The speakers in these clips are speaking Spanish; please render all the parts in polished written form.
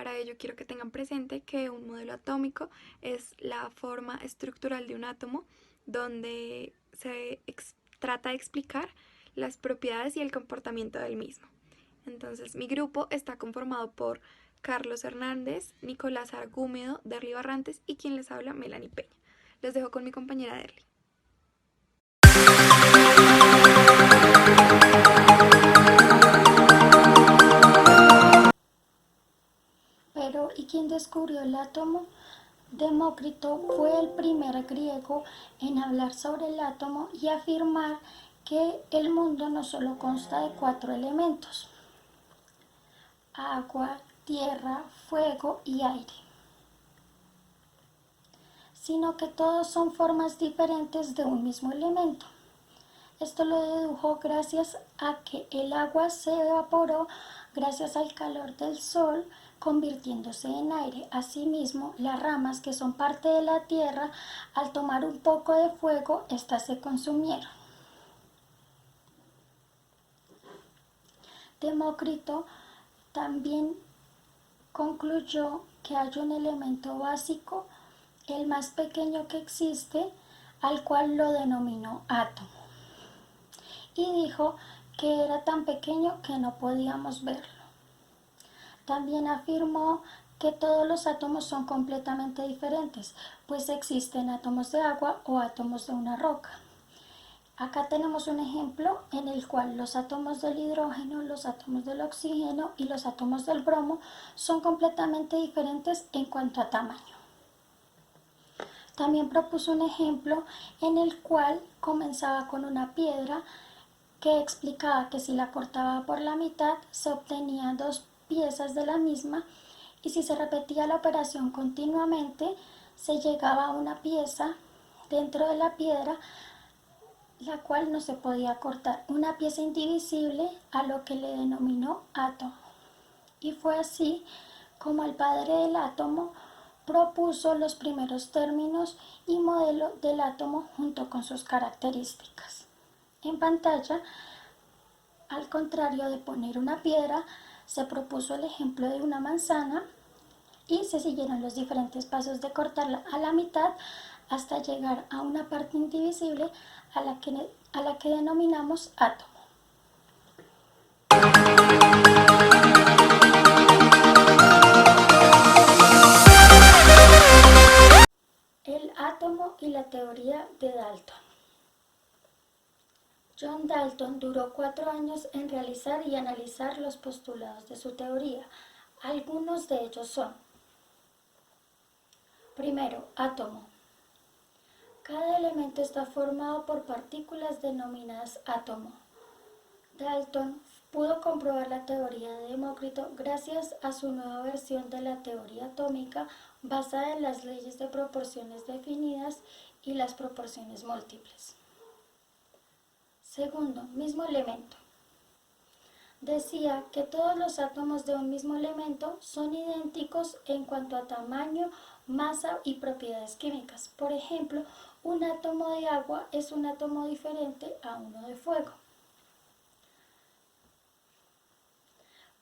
para ello quiero que tengan presente que un modelo atómico es la forma estructural de un átomo donde trata de explicar las propiedades y el comportamiento del mismo. Entonces, mi grupo está conformado por Carlos Hernández, Nicolás Argúmedo, Derly Barrantes y quien les habla, Melanie Peña. Los dejo con mi compañera Derly. Pero, ¿y quién descubrió el átomo? Demócrito fue el primer griego en hablar sobre el átomo y afirmar que el mundo no solo consta de 4 elementos: agua, tierra, fuego y aire, sino que todos son formas diferentes de un mismo elemento. Esto lo dedujo gracias a que el agua se evaporó gracias al calor del sol, convirtiéndose en aire. Asimismo, las ramas, que son parte de la tierra, al tomar un poco de fuego, éstas se consumieron. Demócrito también concluyó que hay un elemento básico, el más pequeño que existe, al cual lo denominó átomo, y dijo que era tan pequeño que no podíamos verlo. También afirmó que todos los átomos son completamente diferentes, pues existen átomos de agua o átomos de una roca. Acá tenemos un ejemplo en el cual los átomos del hidrógeno, los átomos del oxígeno y los átomos del bromo son completamente diferentes en cuanto a tamaño. También propuso un ejemplo en el cual comenzaba con una piedra que explicaba que si la cortaba por la mitad se obtenían 2 piezas de la misma, y si se repetía la operación continuamente se llegaba a una pieza dentro de la piedra, la cual no se podía cortar, una pieza indivisible, a lo que le denominó átomo. Y fue así como el padre del átomo propuso los primeros términos y modelo del átomo junto con sus características. En pantalla, al contrario de poner una piedra, se propuso el ejemplo de una manzana y se siguieron los diferentes pasos de cortarla a la mitad hasta llegar a una parte indivisible a la que denominamos átomo. El átomo y la teoría de Dalton. John Dalton duró 4 años en realizar y analizar los postulados de su teoría. Algunos de ellos son: primero, átomo. Cada elemento está formado por partículas denominadas átomo. Dalton pudo comprobar la teoría de Demócrito gracias a su nueva versión de la teoría atómica basada en las leyes de proporciones definidas y las proporciones múltiples. Segundo, mismo elemento. Decía que todos los átomos de un mismo elemento son idénticos en cuanto a tamaño, masa y propiedades químicas. Por ejemplo, un átomo de agua es un átomo diferente a uno de fuego.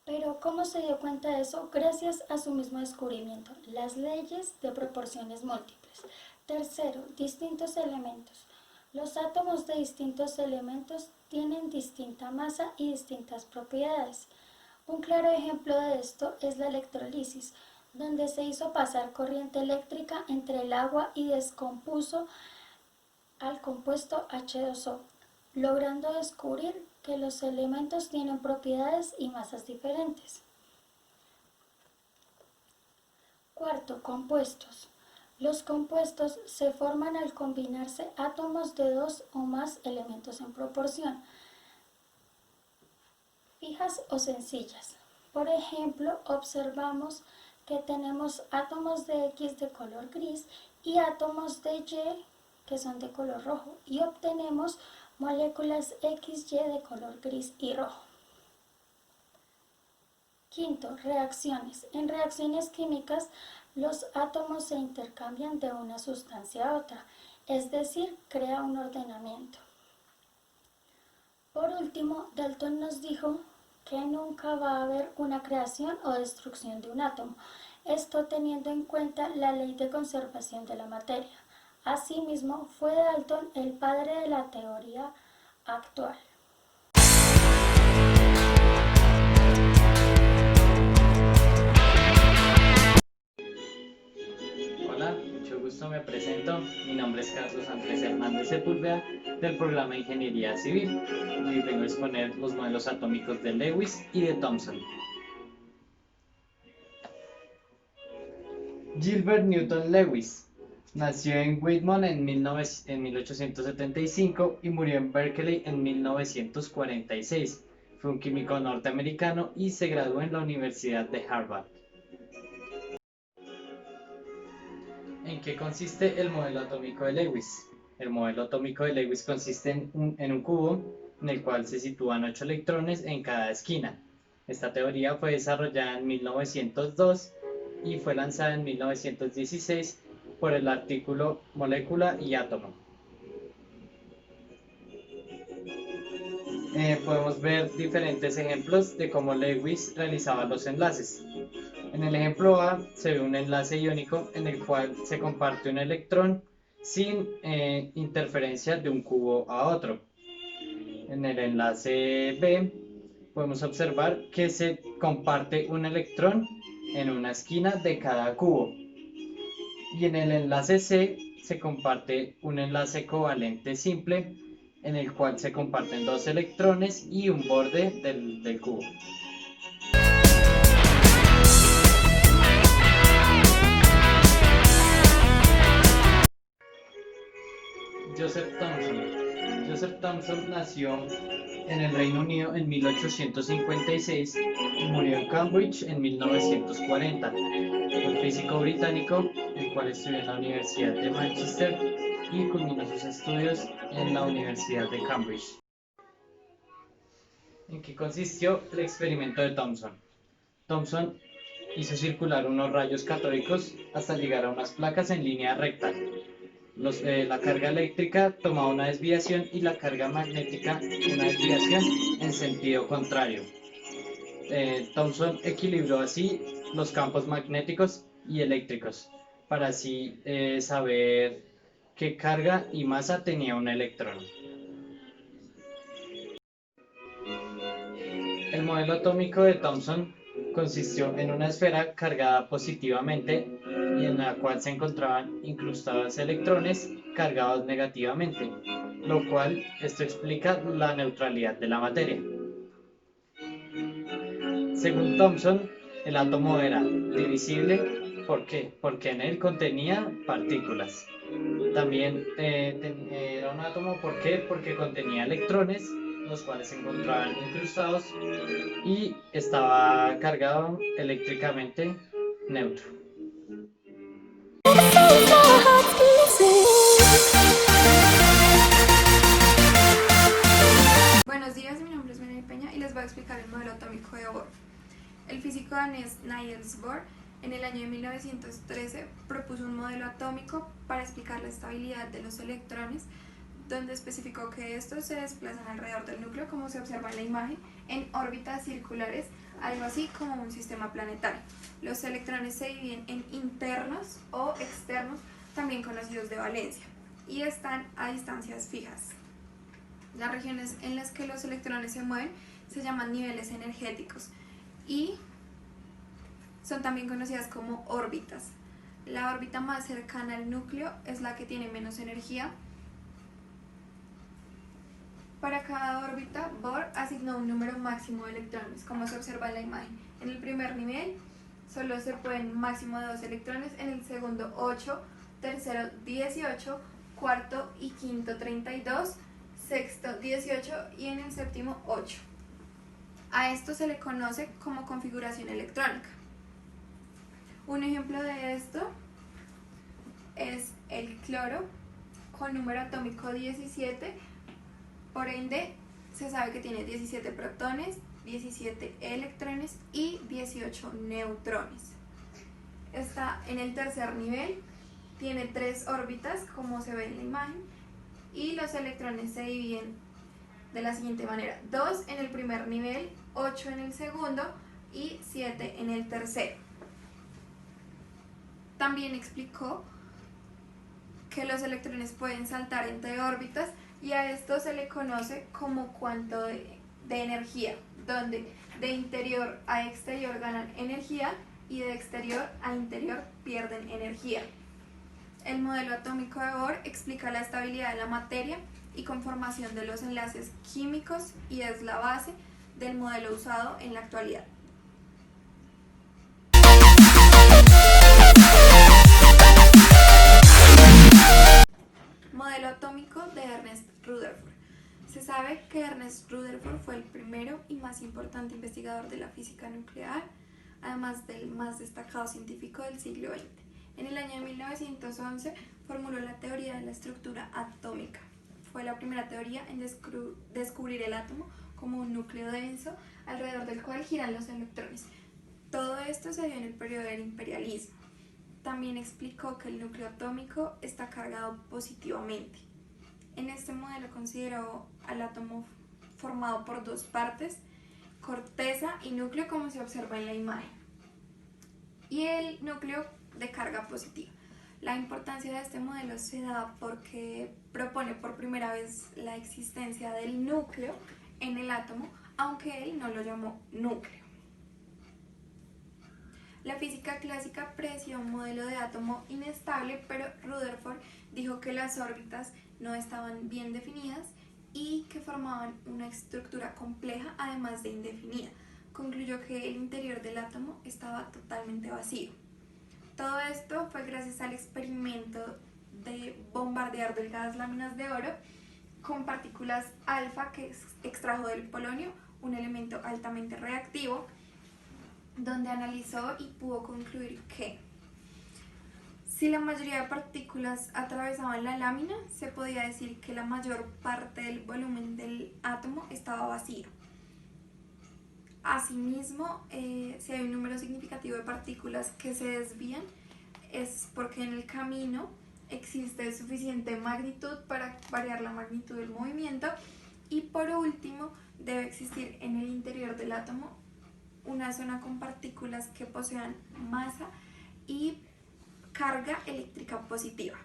Pero ¿cómo se dio cuenta de eso? Gracias a su mismo descubrimiento, las leyes de proporciones múltiples. Tercero, distintos elementos. Los átomos de distintos elementos tienen distinta masa y distintas propiedades. Un claro ejemplo de esto es la electrolisis, donde se hizo pasar corriente eléctrica entre el agua y descompuso al compuesto H2O, logrando descubrir que los elementos tienen propiedades y masas diferentes. Cuarto, compuestos. Los compuestos se forman al combinarse átomos de 2 o más elementos en proporción, fijas o sencillas. Por ejemplo, observamos que tenemos átomos de X de color gris y átomos de Y que son de color rojo, y obtenemos moléculas XY de color gris y rojo. Quinto, reacciones. En reacciones químicas, los átomos se intercambian de una sustancia a otra, es decir, crea un ordenamiento. Por último, Dalton nos dijo que nunca va a haber una creación o destrucción de un átomo, esto teniendo en cuenta la ley de conservación de la materia. Asimismo, fue Dalton el padre de la teoría actual. Hola, mucho gusto, me presento. Mi nombre es Carlos Andrés Hernández Sepúlveda del programa de Ingeniería Civil y vengo a exponer los modelos atómicos de Lewis y de Thomson. Gilbert Newton Lewis nació en Whitmore en 1875 y murió en Berkeley en 1946. Fue un químico norteamericano y se graduó en la Universidad de Harvard. ¿En qué consiste el modelo atómico de Lewis? El modelo atómico de Lewis consiste en un cubo en el cual se sitúan 8 electrones en cada esquina. Esta teoría fue desarrollada en 1902 y fue lanzada en 1916 por el artículo Molécula y Átomo. Podemos ver diferentes ejemplos de cómo Lewis realizaba los enlaces. En el ejemplo A se ve un enlace iónico en el cual se comparte un electrón sin interferencia de un cubo a otro. En el enlace B podemos observar que se comparte un electrón en una esquina de cada cubo. Y en el enlace C se comparte un enlace covalente simple en el cual se comparten 2 electrones y un borde del cubo. Joseph Thomson nació en el Reino Unido en 1856 y murió en Cambridge en 1940. Fue un físico británico, el cual estudió en la Universidad de Manchester y culminó sus estudios en la Universidad de Cambridge. ¿En qué consistió el experimento de Thomson? Thomson hizo circular unos rayos catódicos hasta llegar a unas placas en línea recta. La carga eléctrica tomaba una desviación y la carga magnética una desviación en sentido contrario. Thomson equilibró así los campos magnéticos y eléctricos para así saber qué carga y masa tenía un electrón. El modelo atómico de Thomson consistió en una esfera cargada positivamente y en la cual se encontraban incrustados electrones cargados negativamente, lo cual esto explica la neutralidad de la materia. Según Thomson, el átomo era divisible. ¿Por qué? Porque en él contenía partículas. También era un átomo, ¿por qué? Porque contenía electrones, los cuales se encontraban incrustados y estaba cargado eléctricamente neutro. Buenos días, mi nombre es Benay Peña y les voy a explicar el modelo atómico de Bohr. El físico danés Niels Bohr en el año de 1913 propuso un modelo atómico para explicar la estabilidad de los electrones, donde especificó que estos se desplazan alrededor del núcleo, como se observa en la imagen, en órbitas circulares, algo así como un sistema planetario. Los electrones se dividen en internos o externos, también conocidos de valencia, y están a distancias fijas. Las regiones en las que los electrones se mueven se llaman niveles energéticos y son también conocidas como órbitas. La órbita más cercana al núcleo es la que tiene menos energía. Para cada órbita, Bohr asignó un número máximo de electrones, como se observa en la imagen. En el primer nivel solo se pueden máximo de 2 electrones, en el segundo 8, tercero 18, cuarto y quinto 32, sexto 18 y en el séptimo 8. A esto se le conoce como configuración electrónica. Un ejemplo de esto es el cloro con número atómico 17, por ende se sabe que tiene 17 protones, 17 electrones y 18 neutrones. Está en el tercer nivel, tiene 3 órbitas como se ve en la imagen y los electrones se dividen de la siguiente manera: 2 en el primer nivel, 8 en el segundo y 7 en el tercero. También explicó que los electrones pueden saltar entre órbitas y a esto se le conoce como cuanto de energía, donde de interior a exterior ganan energía y de exterior a interior pierden energía. El modelo atómico de Bohr explica la estabilidad de la materia y conformación de los enlaces químicos y es la base del modelo usado en la actualidad. Modelo atómico de Ernest Rutherford. Se sabe que Ernest Rutherford fue el primero y más importante investigador de la física nuclear, además del más destacado científico del siglo XX. En el año 1911 formuló la teoría de la estructura atómica. Fue la primera teoría en descubrir el átomo como un núcleo denso alrededor del cual giran los electrones. Todo esto se dio en el periodo del imperialismo. También explicó que el núcleo atómico está cargado positivamente. En este modelo consideró al átomo formado por dos partes, corteza y núcleo, como se observa en la imagen, y el núcleo de carga positiva. La importancia de este modelo se da porque propone por primera vez la existencia del núcleo en el átomo, aunque él no lo llamó núcleo. La física clásica aprecia un modelo de átomo inestable, pero Rutherford dijo que las órbitas no estaban bien definidas y que formaban una estructura compleja además de indefinida. Concluyó que el interior del átomo estaba totalmente vacío. Todo esto fue gracias al experimento de bombardear delgadas láminas de oro con partículas alfa que extrajo del polonio, un elemento altamente reactivo, donde analizó y pudo concluir que si la mayoría de partículas atravesaban la lámina, se podía decir que la mayor parte del volumen del átomo estaba vacío. Asimismo, si hay un número significativo de partículas que se desvían, es porque en el camino existe suficiente magnitud para variar la magnitud del movimiento. Y por último, debe existir en el interior del átomo una zona con partículas que posean masa y carga eléctrica positiva.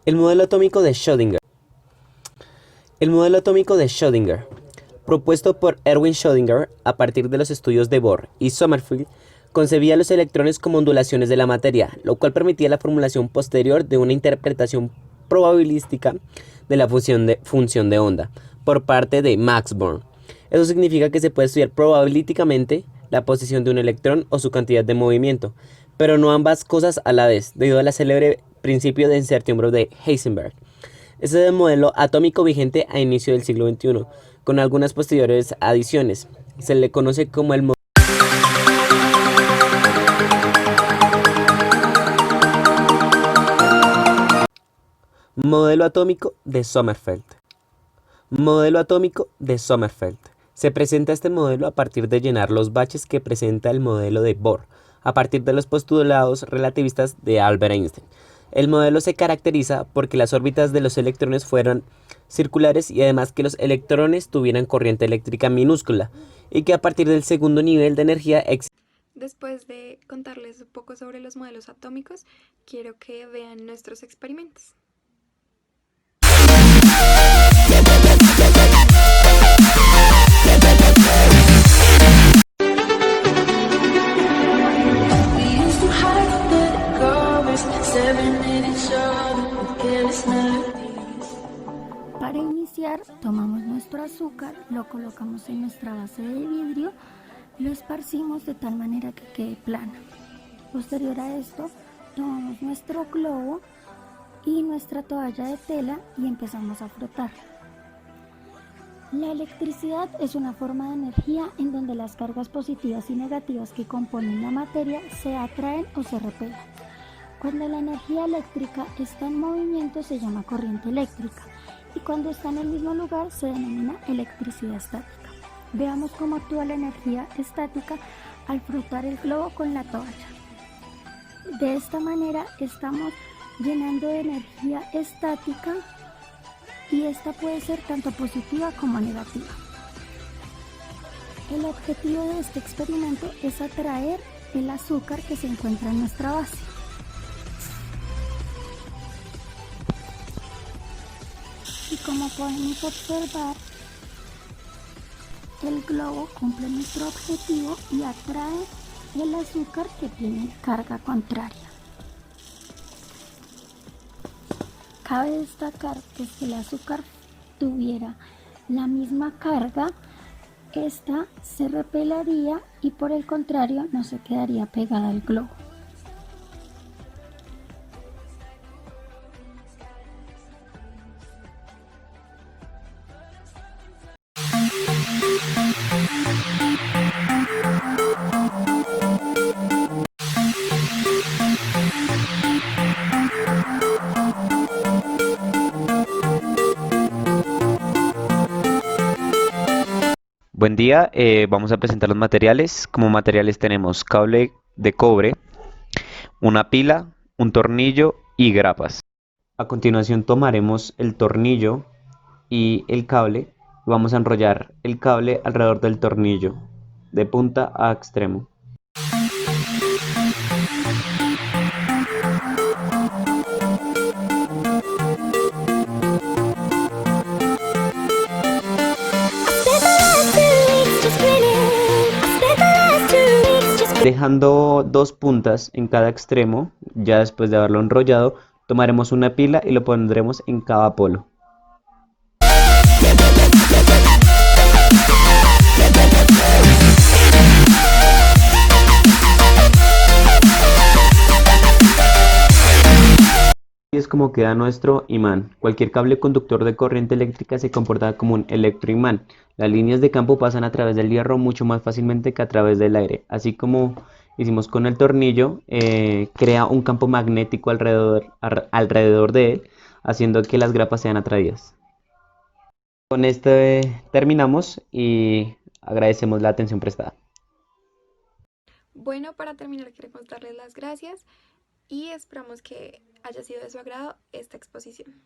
El modelo atómico de Schrödinger. El modelo atómico de Schrödinger, propuesto por Erwin Schrödinger a partir de los estudios de Bohr y Sommerfeld, concebía los electrones como ondulaciones de la materia, lo cual permitía la formulación posterior de una interpretación probabilística de la función de onda por parte de Max Born. Eso significa que se puede estudiar probabilísticamente la posición de un electrón o su cantidad de movimiento, pero no ambas cosas a la vez, debido al célebre principio de incertidumbre de Heisenberg. Este es el modelo atómico vigente a inicio del siglo XXI, con algunas posteriores adiciones. Se le conoce como el modelo atómico de Sommerfeld. Modelo atómico de Sommerfeld. Se presenta este modelo a partir de llenar los baches que presenta el modelo de Bohr, a partir de los postulados relativistas de Albert Einstein. El modelo se caracteriza porque las órbitas de los electrones fueran circulares y además que los electrones tuvieran corriente eléctrica minúscula y que a partir del segundo nivel de energía Después de contarles un poco sobre los modelos atómicos, quiero que vean nuestros experimentos. Para iniciar, tomamos nuestro azúcar, lo colocamos en nuestra base de vidrio, lo esparcimos de tal manera que quede plana. Posterior a esto, tomamos nuestro globo y nuestra toalla de tela y empezamos a frotar. La electricidad es una forma de energía en donde las cargas positivas y negativas que componen la materia se atraen o se repelen. Cuando la energía eléctrica está en movimiento se llama corriente eléctrica y cuando está en el mismo lugar se denomina electricidad estática. Veamos cómo actúa la energía estática al frotar el globo con la toalla. De esta manera estamos llenando de energía estática y esta puede ser tanto positiva como negativa. El objetivo de este experimento es atraer el azúcar que se encuentra en nuestra base. Y como podemos observar, el globo cumple nuestro objetivo y atrae el azúcar que tiene carga contraria. Cabe destacar que si el azúcar tuviera la misma carga, esta se repelaría y por el contrario no se quedaría pegada al globo. Buen día, vamos a presentar los materiales. Como materiales tenemos cable de cobre, una pila, un tornillo y grapas. A continuación tomaremos el tornillo y el cable y vamos a enrollar el cable alrededor del tornillo, de punta a extremo. Dejando dos puntas en cada extremo, ya después de haberlo enrollado, tomaremos una pila y lo pondremos en cada polo. Así es como queda nuestro imán. Cualquier cable conductor de corriente eléctrica se comporta como un electroimán. Las líneas de campo pasan a través del hierro mucho más fácilmente que a través del aire. Así como hicimos con el tornillo, crea un campo magnético alrededor de él, haciendo que las grapas sean atraídas. Con esto terminamos y agradecemos la atención prestada. Bueno, para terminar queremos darles las gracias y esperamos que haya sido de su agrado esta exposición.